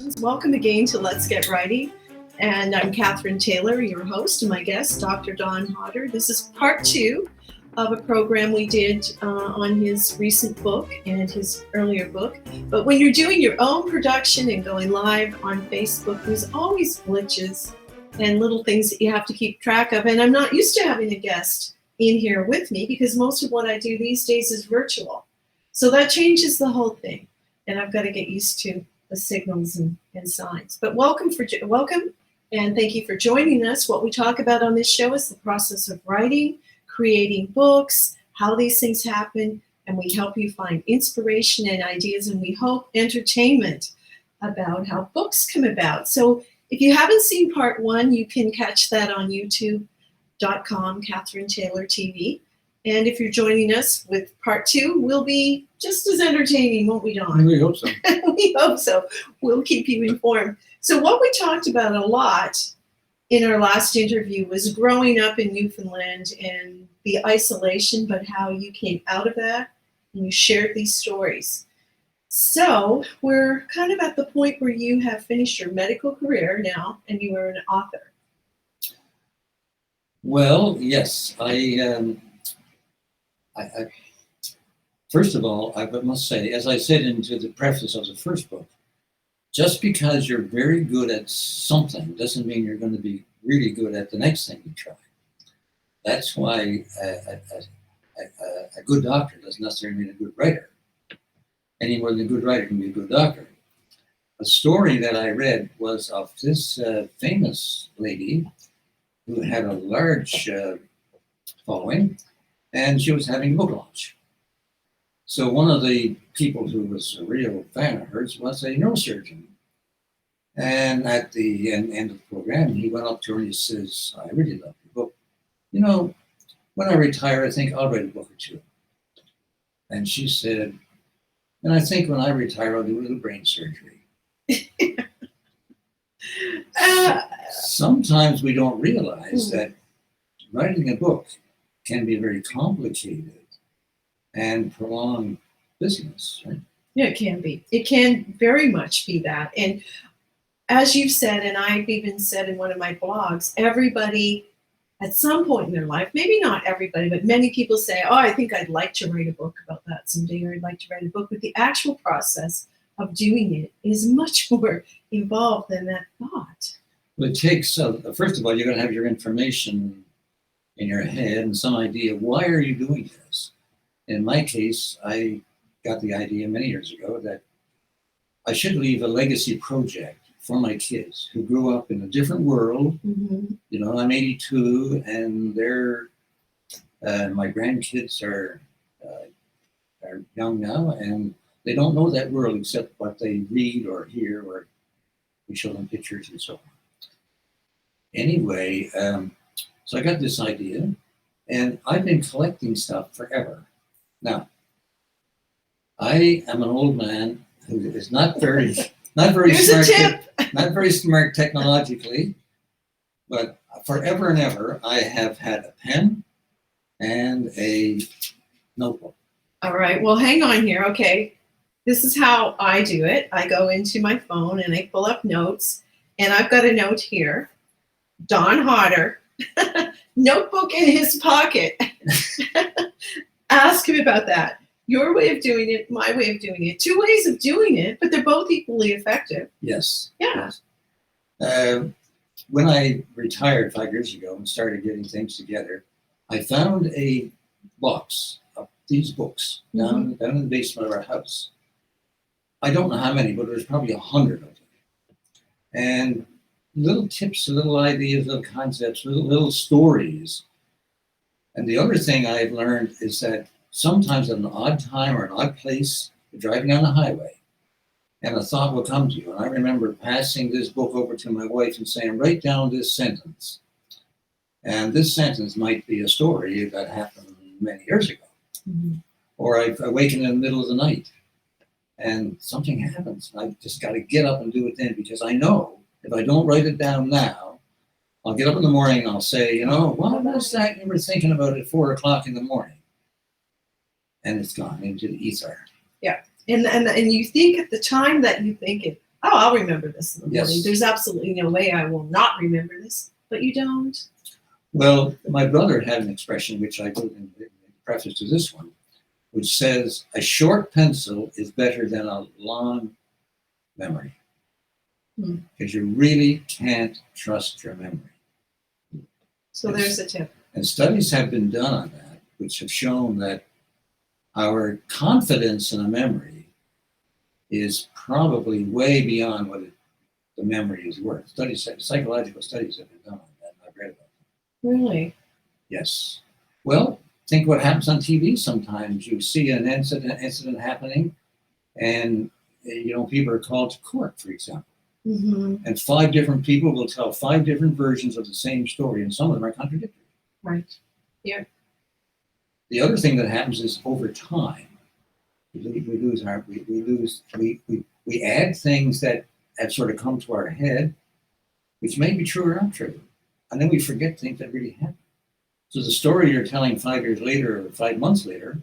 Congratulations. Welcome again to Let's Get Writing. And I'm Catherine Taylor, your host, and my guest, Dr. Don Hodder. This is part 2 of a program we did on his recent book and his earlier book. But when you're doing your own production and going live on Facebook, there's always glitches and little things that you have to keep track of. And I'm not used to having a guest in here with me because most of what I do these days is virtual. So that changes the whole thing. And I've got to get used to the signals and signs. But welcome, and thank you for joining us. What we talk about on this show is the process of writing, creating books, how these things happen, and we help you find inspiration and ideas, and we hope entertainment about how books come about. So if you haven't seen part 1, you can catch that on youtube.com, Catherine Taylor TV. And if you're joining us with part 2, we'll be just as entertaining, won't we, Don? We hope so. We hope so. We'll keep you informed. So what we talked about a lot in our last interview was growing up in Newfoundland and the isolation, but how you came out of that and you shared these stories. So we're kind of at the point where you have finished your medical career now and you are an author. Well, yes. First of all, I must say, as I said into the preface of the first book, just because you're very good at something doesn't mean you're going to be really good at the next thing you try. That's why a good doctor doesn't necessarily mean a good writer, any more than a good writer can be a good doctor. A story that I read was of this famous lady who had a large following, and she was having a book launch. So one of the people who was a real fan of hers was a neurosurgeon. And at the end of the program, he went up to her and he says, I really love your book. You know, when I retire, I think I'll write a book or two. And she said, and I think when I retire, I'll do a little brain surgery. Sometimes we don't realize that writing a book can be very complicated and prolonged business, right? Yeah, it can be. It can very much be that. And as you've said, and I've even said in one of my blogs, everybody at some point in their life, maybe not everybody, but many people say, oh, I think I'd like to write a book about that someday, or I'd like to write a book. But the actual process of doing it is much more involved than that thought. Well, it takes, first of all, you're going to have your information in your head and some idea, why are you doing this? In my case, I got the idea many years ago that I should leave a legacy project for my kids who grew up in a different world. Mm-hmm. You know, I'm 82 and my grandkids are young now and they don't know that world except what they read or hear, or we show them pictures and so on. Anyway, so I got this idea and I've been collecting stuff forever. Now, I am an old man who is not very smart technologically, but forever and ever I have had a pen and a notebook. All right, well, hang on here. Okay, this is how I do it. I go into my phone and I pull up notes, and I've got a note here. Don Hodder, notebook in his pocket. Ask him about that. Your way of doing it, my way of doing it. 2 ways of doing it, but they're both equally effective. Yes. Yeah. Yes. When I retired 5 years ago and started getting things together, I found a box of these books down in the basement of our house. I don't know how many, but there's probably 100 of them. And little tips, little ideas, little concepts, little stories. And the other thing I've learned is that sometimes at an odd time or an odd place, you're driving on the highway and a thought will come to you. And I remember passing this book over to my wife and saying, write down this sentence. And this sentence might be a story that happened many years ago. Mm-hmm. Or I awaken in the middle of the night and something happens. I just got to get up and do it then, because I know if I don't write it down now, I'll get up in the morning and I'll say, you know, what was that you were thinking about at 4 o'clock in the morning? And it's gone into the ether. Yeah. And you think at the time that you think it, oh, I'll remember this in the morning. Yes. There's absolutely no way I will not remember this. But you don't. Well, my brother had an expression, which I put in the preface to this one, which says, a short pencil is better than a long memory. Because you really can't trust your memory. So there's a tip. And studies have been done on that, which have shown that our confidence in a memory is probably way beyond what the memory is worth. Psychological studies have been done on that. I've read about them. Really? Yes. Well, think what happens on TV sometimes. You see an incident happening, and people are called to court, for example. Mm-hmm. And 5 different people will tell 5 different versions of the same story, and some of them are contradictory. Right. Yeah. The other thing that happens is over time, we add things that have sort of come to our head, which may be true or not true, and then we forget things that really happened. So the story you're telling 5 years later or 5 months later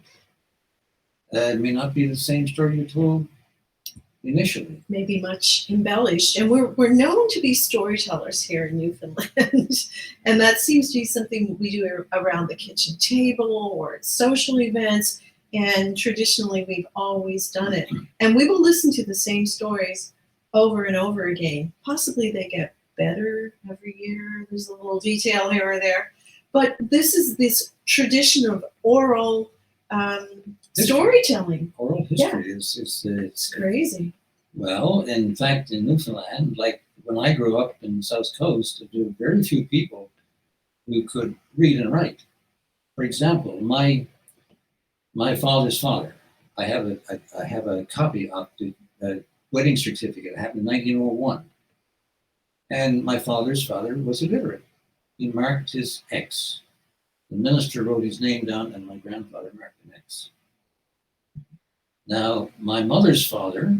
may not be the same story you told initially. Maybe much embellished. And we're known to be storytellers here in Newfoundland. And that seems to be something we do around the kitchen table or at social events. And traditionally, we've always done it. And we will listen to the same stories over and over again. Possibly they get better every year. There's a little detail here or there. But this is this tradition of oral storytelling. Oral history it's crazy. Well, in fact, in Newfoundland, like when I grew up in the South Coast, there were very few people who could read and write. For example, my father's father, I have a copy of the wedding certificate. It happened in 1901. And my father's father was illiterate. He marked his X. The minister wrote his name down, and my grandfather marked an X. Now, my mother's father,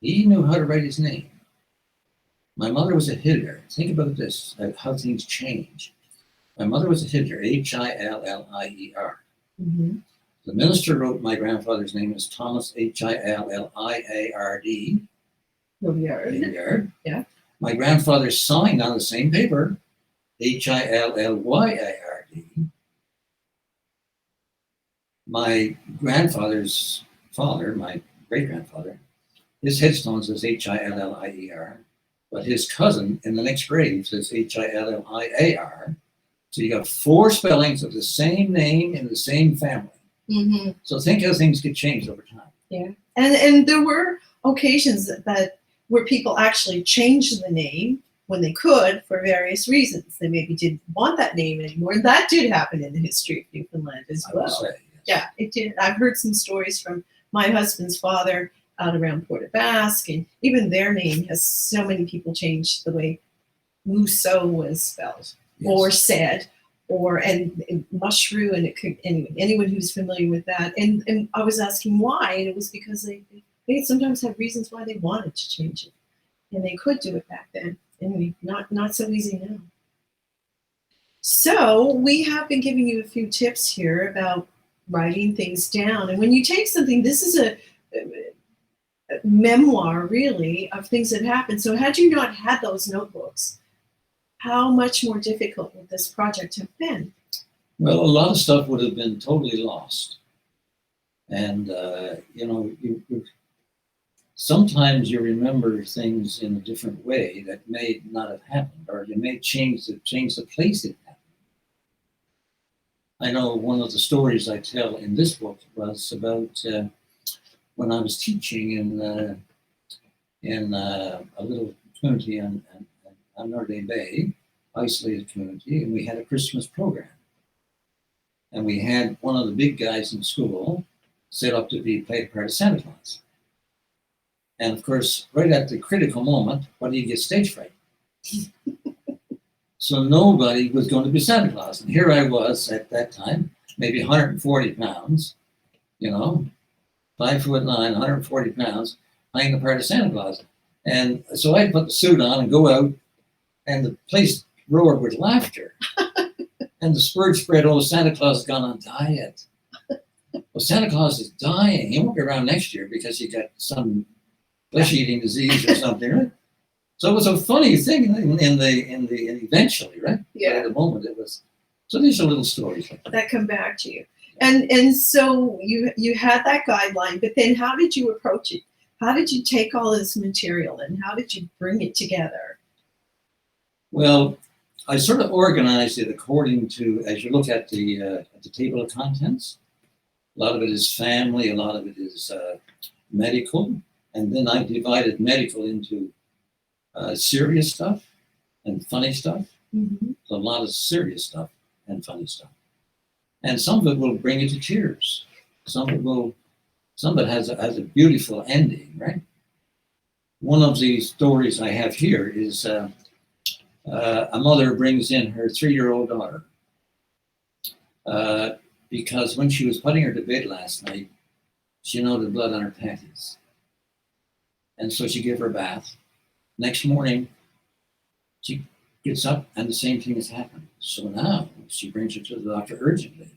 he knew how to write his name. My mother was a Hillier. Think about this, how things change. My mother was a Hillier, Hillier. Mm-hmm. The minister wrote my grandfather's name as Thomas Hilliard. Hilliard. Yeah. My grandfather signed on the same paper, Hillyard. My grandfather's father, my great-grandfather, his headstone says Hillier, but his cousin in the next grave says Hilliar. So you got 4 spellings of the same name in the same family. Mm-hmm. So think how things get changed over time. Yeah, and there were occasions that where people actually changed the name when they could for various reasons. They maybe didn't want that name anymore, and that did happen in the history of Newfoundland as well. I would say, yes. Yeah, it did. I've heard some stories from my husband's father out around Port aux Basques, and even their name has so many people changed the way Mousseau was spelled, yes, or said, and mushroom, and it could anyone who's familiar with that. And I was asking why, and it was because they sometimes have reasons why they wanted to change it, and they could do it back then. Anyway, not so easy now. So we have been giving you a few tips here about writing things down, and when you take something, this is a memoir really of things that happened. So had you not had those notebooks, how much more difficult would this project have been? Well, a lot of stuff would have been totally lost. And, sometimes you remember things in a different way that may not have happened, or you may change the place it happened. I know one of the stories I tell in this book was about when I was teaching in a little community on Notre Dame Bay, isolated community, and we had a Christmas program. And we had one of the big guys in school set up to play the part of Santa Claus. And of course, right at the critical moment, what do you get? Stage fright. So nobody was going to be Santa Claus. And here I was at that time, maybe 140 pounds, 5'9", 140 pounds, playing the part of Santa Claus. And so I'd put the suit on and go out, and the place roared with laughter. And the word spread, oh, Santa Claus has gone on diet. Well, Santa Claus is dying. He won't be around next year because he got some flesh-eating disease or something, right? So it was a funny thing eventually, right? Yeah. But at the moment it was. So these are little stories like that come back to you. And so you had that guideline, but then how did you approach it? How did you take all this material and how did you bring it together? Well, I sort of organized it according to, as you look at the table of contents, a lot of it is family, a lot of it is medical, and then I divided medical into serious stuff and funny stuff. Mm-hmm. So a lot of serious stuff and funny stuff. And some of it will bring you to tears. Some of it has a beautiful ending, right? One of the stories I have here is a mother brings in her 3-year-old daughter because when she was putting her to bed last night, she noted blood on her panties. And so she gave her a bath. Next morning, she gets up and the same thing has happened. So now she brings her to the doctor urgently.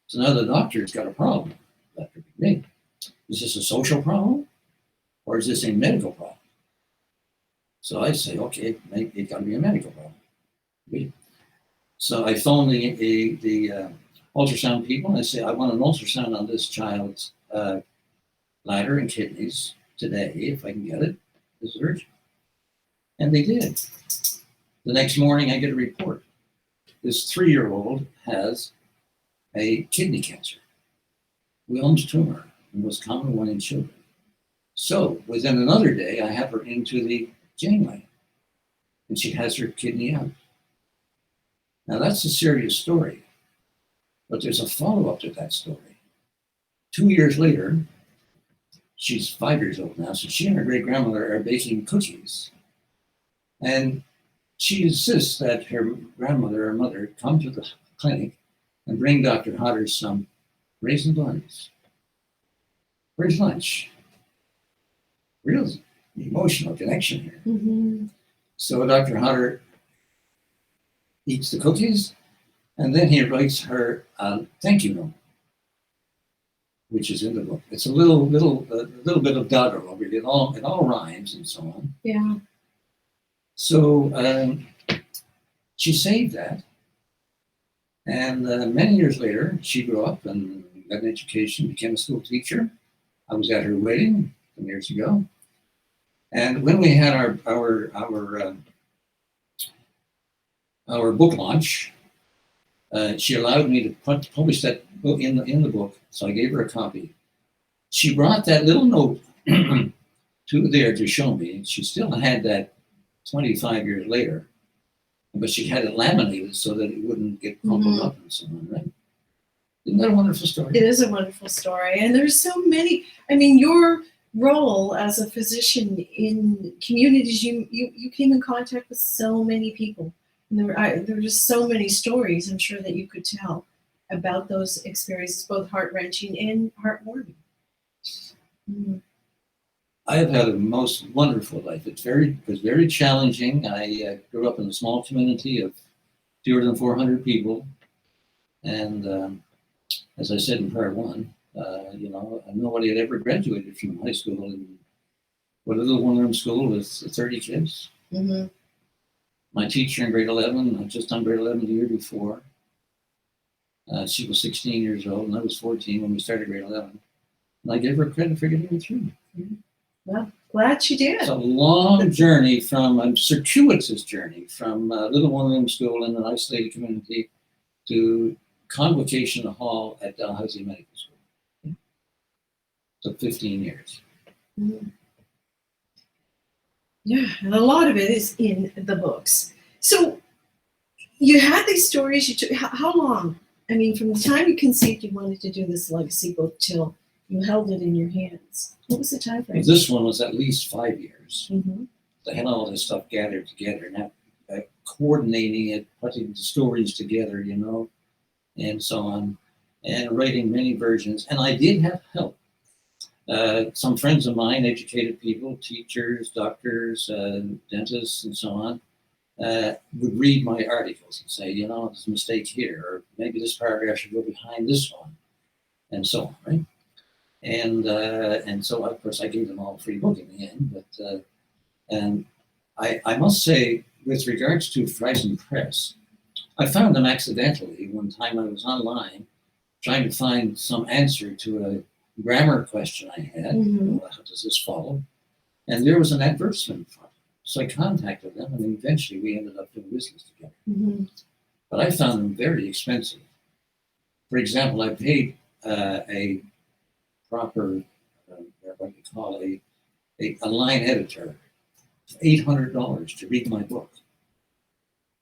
So now the doctor's got a problem. Dr. Big, is this a social problem or is this a medical problem? So I say, okay, it's got to be a medical problem. So I phone the ultrasound people and I say, I want an ultrasound on this child's bladder and kidneys today, if I can get it. This is urgent. And they did. The next morning, I get a report. This 3-year-old has a kidney cancer, Wilms tumor, the most common one in children. So within another day, I have her into the Janeway, and she has her kidney out. Now that's a serious story, but there's a follow-up to that story. 2 years later, she's 5 years old now, so she and her great-grandmother are baking cookies. And she insists that her grandmother or mother come to the clinic and bring Dr. Hodder some raisin buns for his lunch. Real emotional connection here. Mm-hmm. So Dr. Hodder eats the cookies, and then he writes her a thank you note, which is in the book. It's a little bit of doggerel over it. It all rhymes and so on. Yeah. So she saved that, and many years later, she grew up and got an education, became a school teacher. I was at her wedding some years ago, and when we had our book launch, she allowed me to publish that book in the book. So I gave her a copy. She brought that little note to there to show me. She still had that 25 years later, but she had it laminated so that it wouldn't get crumpled up and so on, right? Isn't that a wonderful story? It is a wonderful story. And there's so many, I mean, your role as a physician in communities, you came in contact with so many people. And there were just so many stories, I'm sure, that you could tell about those experiences, both heart-wrenching and heartwarming. Mm. I have had a most wonderful life. It was very challenging. I grew up in a small community of fewer than 400 people. And as I said in part one, nobody had ever graduated from high school. And a little one-room school with 30 kids. Mm-hmm. My teacher in grade 11, I'd just done grade 11 the year before. She was 16 years old, and I was 14 when we started grade 11. And I gave her credit for getting me through. Mm-hmm. Well, glad she did. It's a long journey a circuitous journey from little one-room school in an isolated community to Convocation Hall at Dalhousie Medical School. So 15 years. Mm-hmm. Yeah, and a lot of it is in the books. So you had these stories. You took how long? I mean, from the time you conceived you wanted to do this legacy book till you held it in your hands. What was the time frame? This one was at least 5 years. Mm-hmm. I had all this stuff gathered together, now coordinating it, putting the stories together, and so on, and writing many versions. And I did have help. Some friends of mine, educated people, teachers, doctors, dentists, and so on, would read my articles and say, there's a mistake here, or maybe this paragraph should go behind this one, and so on, right? And so of course I gave them all a free book in the end. But and I must say, with regards to Friesen Press, I found them accidentally one time. I was online trying to find some answer to a grammar question I had. Mhm. How does this follow? And there was an advertisement for it. So I contacted them, and eventually we ended up doing business together. Mhm. But I found them very expensive. For example, I paid a proper, what you call a line editor, $800 to read my book.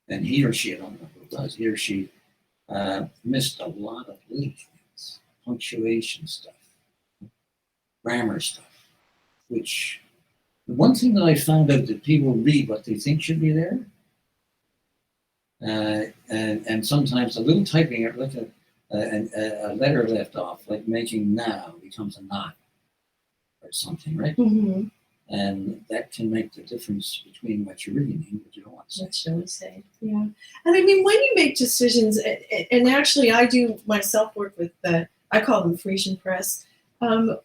And he or she, I don't know who it was, he or she missed a lot of little things, punctuation stuff, grammar stuff, which the one thing that I found out that people read what they think should be there, and sometimes a little typing, like a letter left off, like making now becomes a not or something, right? Mhm. And that can make the difference between what you really mean, what you don't want to say. What shall we say? Yeah. And I mean, when you make decisions, and actually I do myself work with I call them Frisian Press. Um,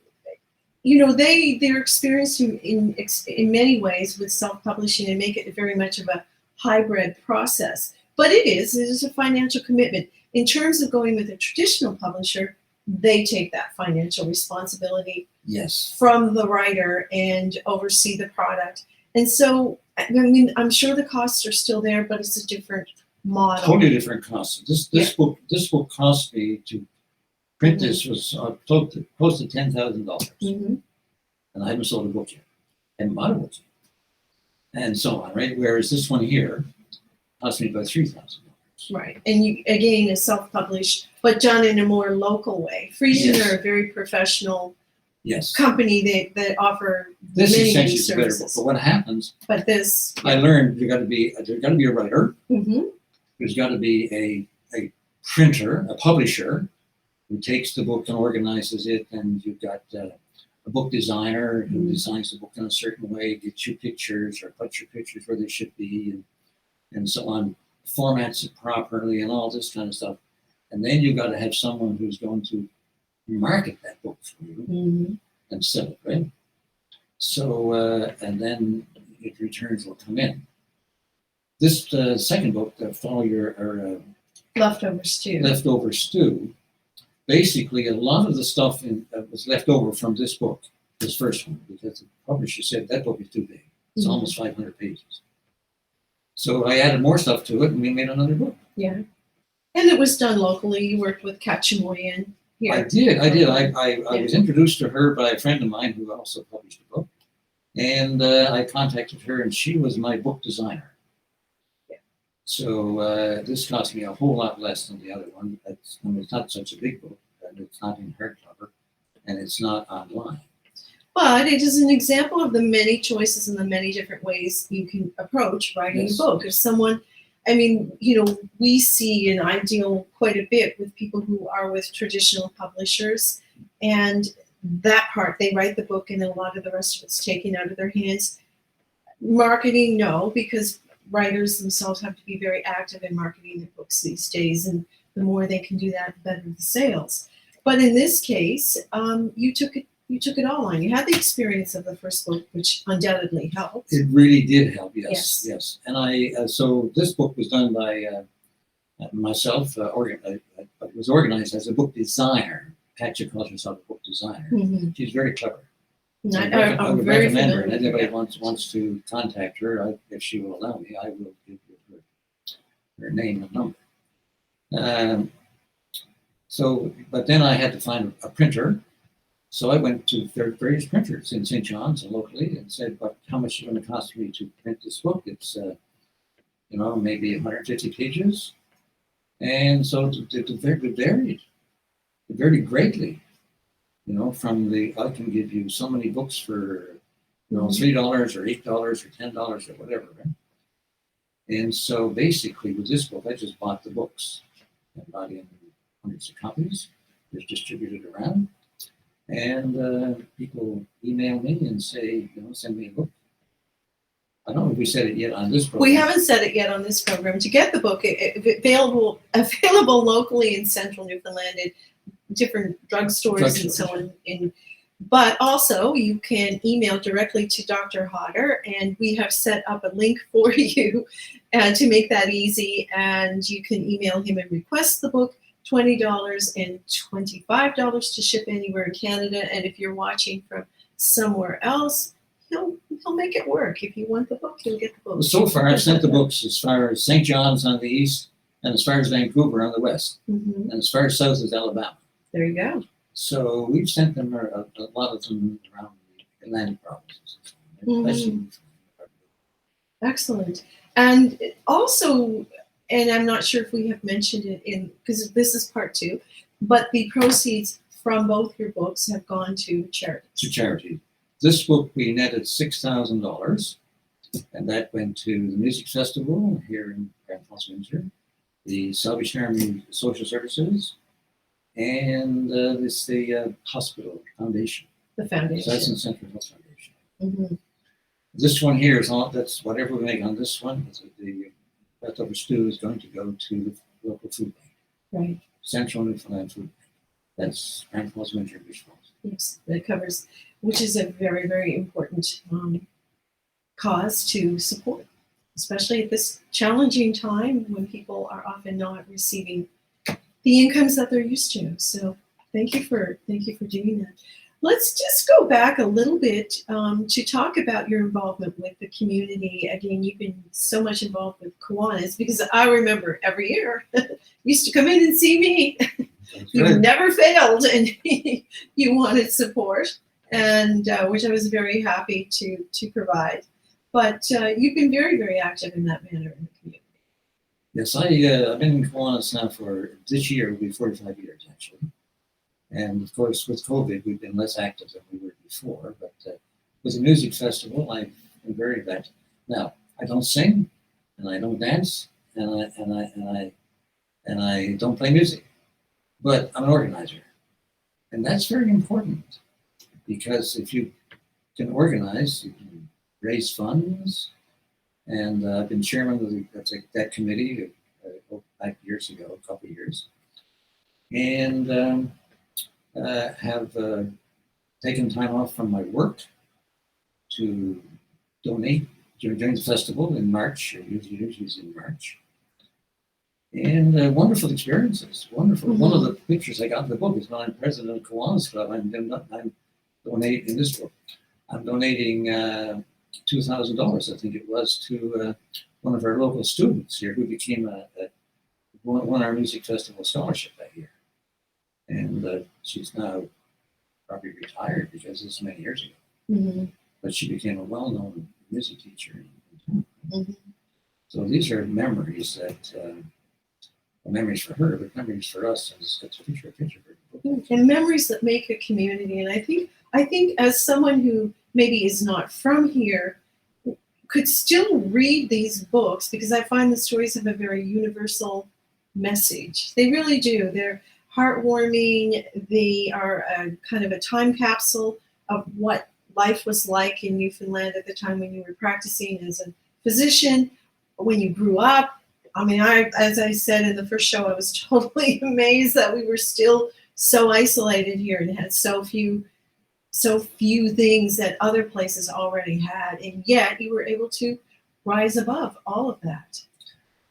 they're experienced in many ways with self-publishing and make it very much of a hybrid process. But it is a financial commitment. In terms of going with a traditional publisher, they take that financial responsibility Yes. from the writer and oversee the product. And so, I mean, I'm sure the costs are still there, but it's a different model. Totally different costs. This book cost me to print. Mhm. This was close to $10,000, Mm-hmm. and I haven't sold a book yet, haven't bought a book yet, and so on. Right. Whereas this one here cost me about $3,000. Right, and you again is self-published, but done in a more local way. Friesen Yes. are a very professional Yes. company that offer This many essentially is a better book. services. But what happens? But this, I learned there's got to be a writer. mm-hmm. There's got to be a printer, a publisher, who takes the book and organizes it, and you've got a book designer who designs the book in a certain way, gets you pictures or puts your pictures where they should be, and so on, formats it properly, and all this kind of stuff. And then you've got to have someone who's going to market that book for you Mm-hmm. and sell it, right? So, and then returns will come in. This second book, Follow Your Leftover stew. Leftover Stew, basically a lot of the stuff was left over from this book, this first one, because the publisher said that book is too big. It's Mhm. almost 500 pages. So I added more stuff to it, and we made another book. Yeah, and it was done locally. You worked with Kachamoyan here. I did. I Yeah. was introduced to her by a friend of mine who also published a book, and I contacted her, and she was my book designer. Yeah. So this cost me a whole lot less than the other one. It's not such a big book, and it's not in hardcover, and it's not online. But it is an example of the many choices and the many different ways you can approach writing Yes. a book. If someone, I mean, we see, and I deal quite a bit with people who are with traditional publishers, and that part, they write the book and a lot of the rest of it's taken out of their hands. Marketing, no, because writers themselves have to be very active in marketing their books these days, and the more they can do that, the better the sales. But in this case, you took it all on. You had the experience of the first book, which undoubtedly helped. It really did help, yes, Yes. yes. And so this book was done by myself. It was organized as a book designer. Katja calls herself a book designer. Mm-hmm. She's very clever. I'm would very recommend her, familiar. and anybody wants to contact her, if she will allow me, I will give you her name and number. But then I had to find a printer. So I went to various printers in St. John's and locally and said, "But how much is it going to cost me to print this book? It's maybe 150 pages." And so it varied. It varied greatly. From I can give you so many books for $3 or $8 or $10 or whatever. Right? And so basically with this book, I just bought the books. I bought in hundreds of copies. Just distributed around. And people email me and say, send me a book. I don't know if we said it yet on this program. We haven't said it yet on this program. To get the book, available locally in central Newfoundland at different drugstores and so on. But also, you can email directly to Dr. Hodder, and we have set up a link for you to make that easy. And you can email him and request the book. $20 and $25 to ship anywhere in Canada. And if you're watching from somewhere else, he'll make it work. If you want the book, you'll get the book. Well, so far, I've sent the books as far as St. John's on the east, and as far as Vancouver on the west, and as far as south as Alabama. There you go. So we've sent them a lot of them around the Atlantic provinces. Excellent. And also, and I'm not sure if we have mentioned it because this is part 2, but the proceeds from both your books have gone to charity. To charity. This book we netted $6,000, and that went to the music festival here in Grand Falls, Windsor, the Salvation Army Social Services, and the hospital foundation. The foundation. So that's in Central Health Foundation. This one here is all. That's whatever we make on this one. The leftover stew is going to go to the local food bank. Right. Central Newfoundland Food Bank. That's Grand Falls, Windsor, Bush Falls. Yes, that covers, which is a very, very important cause to support, especially at this challenging time when people are often not receiving the incomes that they're used to. So thank you for doing that. Let's just go back a little bit to talk about your involvement with the community. Again, you've been so much involved with Kiwanis because I remember every year you used to come in and see me. You never failed, and you wanted support, and which I was very happy to provide. But you've been very, very active in that manner in the community. Yes, I've been in Kiwanis now for this year will be 45 years actually. And of course, with COVID, we've been less active than we were before. But with the music festival, I've been very active. Now, I don't sing, and I don't dance, and I don't play music, but I'm an organizer, and that's very important because if you can organize, you can raise funds. And I've been chairman of that committee back years ago, a couple of years, and have taken time off from my work to donate during the festival in March, usually in March. And wonderful experiences, wonderful. One of the pictures I got in the book is when I'm president of Kiwanis Club. I'm donating in this book. I'm donating $2,000, I think it was, to one of our local students here who became won our music festival scholarship that year. And she's now probably retired because this is many years ago. But she became a well-known music teacher. So these are memories that, memories for her, but memories for us. It's a picture for her. And memories that make a community. And I think as someone who maybe is not from here, could still read these books because I find the stories have a very universal message. They really do. They're heartwarming. They are a kind of a time capsule of what life was like in Newfoundland at the time when you were practicing as a physician, when you grew up. I mean, as I said in the first show, I was totally amazed that we were still so isolated here and had so few things that other places already had, and yet you were able to rise above all of that.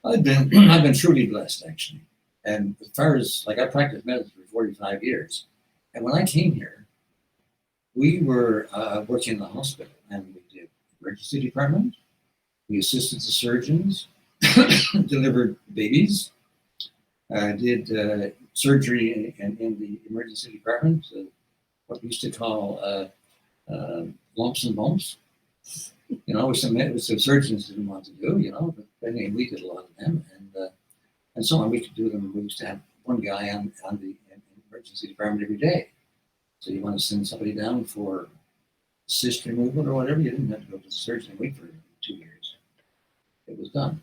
I've been truly blessed, actually. And as far as, like, I practiced medicine for 45 years. And when I came here, we were working in the hospital, and we did emergency department. We assisted the surgeons, delivered babies, did surgery in the emergency department, what we used to call lumps and bumps. You know, which the surgeons didn't want to do, but anyway, we did a lot of them, and so on. We could do them. We used to have one guy on the emergency department every day. So you want to send somebody down for cyst removal or whatever, you didn't have to go to the surgeon and wait for 2 years. It was done.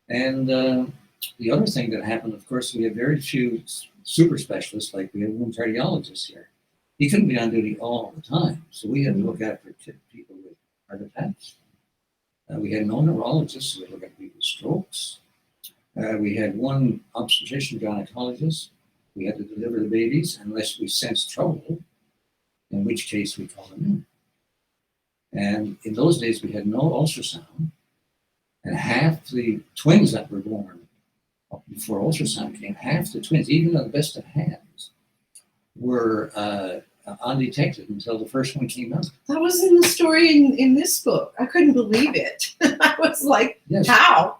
And the other thing that happened, of course, we had very few super specialists, like we had one cardiologist here. He couldn't be on duty all the time, so we had to look after people with heart attacks We had no neurologists who would look at people's strokes. We had one obstetrician gynecologist. We had to deliver the babies unless we sensed trouble, in which case we called them in. And in those days, we had no ultrasound, and half the twins that were born before ultrasound came, half the twins, even on the best of hands, were undetected until the first one came out. That was in the story in this book. I couldn't believe it. I was like, Yes. how?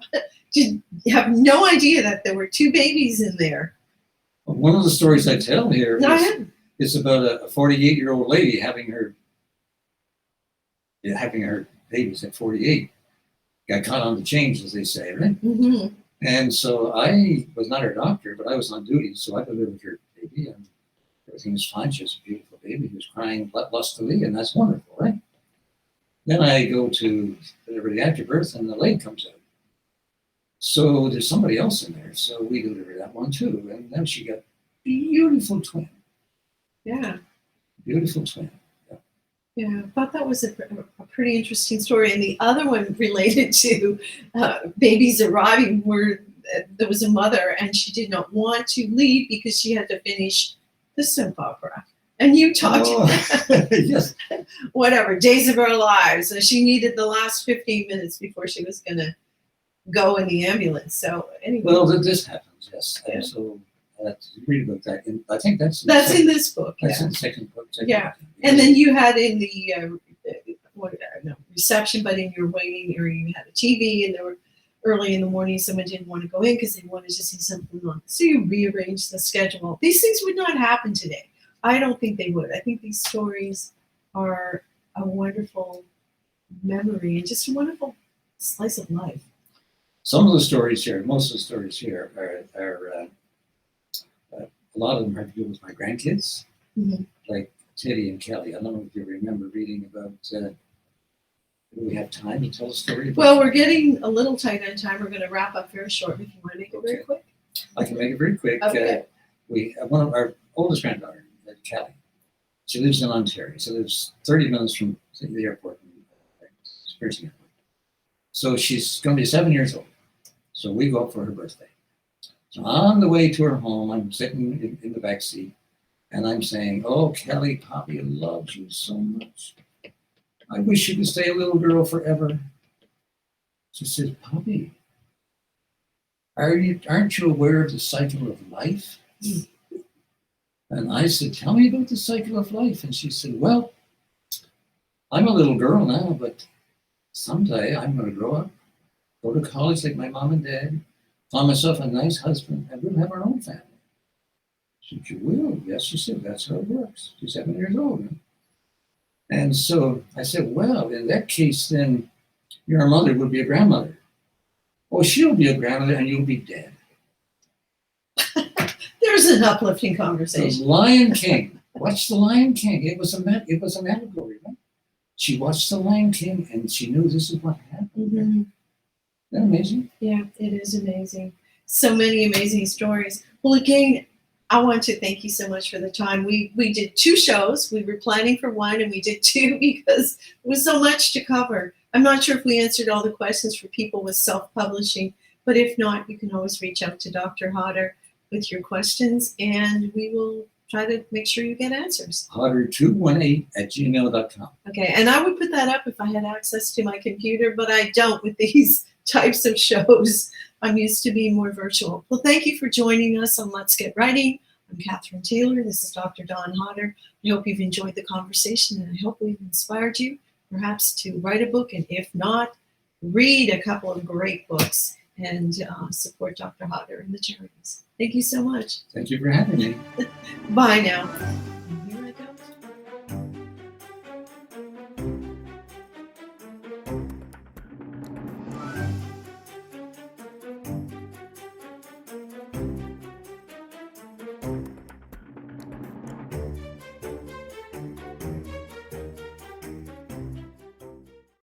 Did you have no idea that there were two babies in there? One of the stories I tell here No, I hadn't. is about a 48-year-old lady having her babies at 48. Got caught on the change, as they say, right? Mm-hmm. And so I was not her doctor, but I was on duty, so I delivered her baby, and everything was fine. She was a beautiful baby. He was crying lustily, and that's wonderful, right? Then I go to deliver the after birth, and the leg comes out. So there's somebody else in there, so we delivered that one too, and then she got a beautiful twin. Yeah. Beautiful twin. Yeah, I thought that was a pretty interesting story. And the other one related to babies arriving, where there was a mother and she did not want to leave because she had to finish the soap opera. And you talked, Yes. whatever, Days of Our Lives. And she needed the last 15 minutes before she was going to go in the ambulance. So anyway. Well, this happens, yes. Yeah. And so read about that. And I think that's in this book. That's Yeah. in the second book. Yeah. And then you had in the reception, but in your waiting area, you had a TV, and there were early in the morning, someone didn't want to go in because they wanted to see something on. So you rearranged the schedule. These things would not happen today. I don't think they would. I think these stories are a wonderful memory and just a wonderful slice of life. Some of the stories here, most of the stories here are a lot of them have to do with my grandkids, Mhm. like Teddy and Kelly. I don't know if you remember reading about. Do we have time to tell a story? Well, we're getting a little tight on time. We're going to wrap up very short. If you want to make it very Okay. quick. I can make it very quick. Okay. We one of our oldest granddaughter, Kelly. She lives in Ontario. She lives 30 minutes from the airport, Spearson Airport. So she's going to be 7 years old. So we go up for her birthday. So on the way to her home, I'm sitting in the back seat, and I'm saying, "Oh, Kelly, Poppy loves you so much. I wish you could stay a little girl forever." She says, "Poppy, aren't you aware of the cycle of life?" And I said, "Tell me about the cycle of life." And she said, "Well, I'm a little girl now, but someday I'm going to grow up, go to college like my mom and dad, find myself a nice husband, and we'll have our own family." I said, "You will?" "Yes," she said, "that's how it works." She's 7 years old. And so I said, "Well, in that case, then your mother would be a grandmother." "Oh, she'll be a grandmother and you'll be dead." There's an uplifting The conversation. Lion King. Watch the Lion King. It was an allegory, right? She watched the Lion King and she knew this is what happened. Mhm. Isn't that amazing? Yeah, it is amazing. So many amazing stories. Well, again, I want to thank you so much for the time. We did 2 shows. We were planning for 1 and we did 2 because it was so much to cover. I'm not sure if we answered all the questions for people with self-publishing, but if not, you can always reach out to Dr. Hodder with your questions and we will try to make sure you get answers. Hodder218@gmail.com. Okay, and I would put that up if I had access to my computer, but I don't with these types of shows. I'm used to being more virtual. Well, thank you for joining us on Let's Get Writing. I'm Catherine Taylor. This is Dr. Don Hodder. I hope you've enjoyed the conversation and I hope we've inspired you perhaps to write a book, and if not, read a couple of great books and support Dr. Hodder and the charities. Thank you so much. Thank you for having me. Bye now.